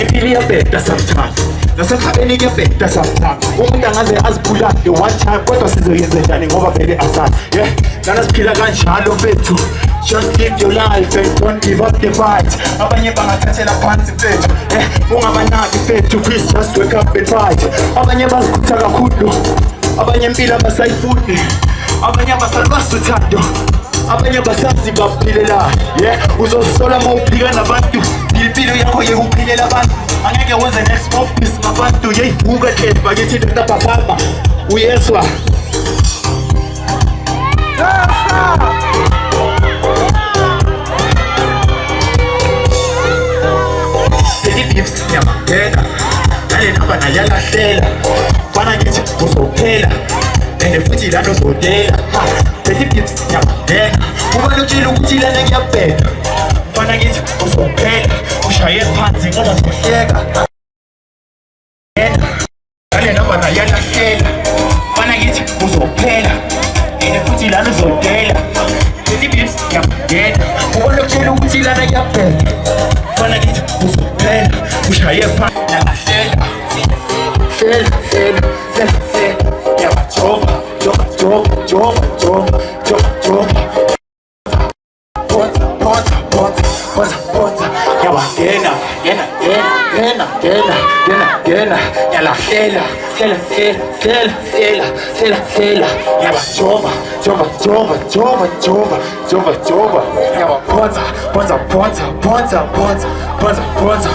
impilo iyabheda sometimes nasekhabeni kuyabheda sometimes umuntu angaze aziphula the one time kodwa sizoyenza njani ngoba vele asazi yeah lana siphila kanjalo mfethu just live your life and don't give up the fight abanye bangathathela phansi mfethu ungabanaki mfethu please just wake up and fight abanye bazikhutha kakhulu abanye impilo abasayifuni abanye abasasuthando abanye basazi baphilela yeah uzosola mawuphika nabantu impilo yakho yekuphilela abantu angeke wenze next office ngabantu yeyivuka hle bakithi ndabababa uyezwa Philips yamagena nale namba nayalahlela fana ngithi uzophela ende futhi lana uzodela Philips yamagena ubalutshela ukuthi lana ngiyabheka fana ngithi uzophela ushaye phansi ngoba uzohleka nale namba nayalahlela fana ngithi uzophela ende futhi lana uzodela Philips yamagena ubalutshela ukuthi lana ngiyabheka fana ngithi uzophela ushaye phansi nalahlela Ponza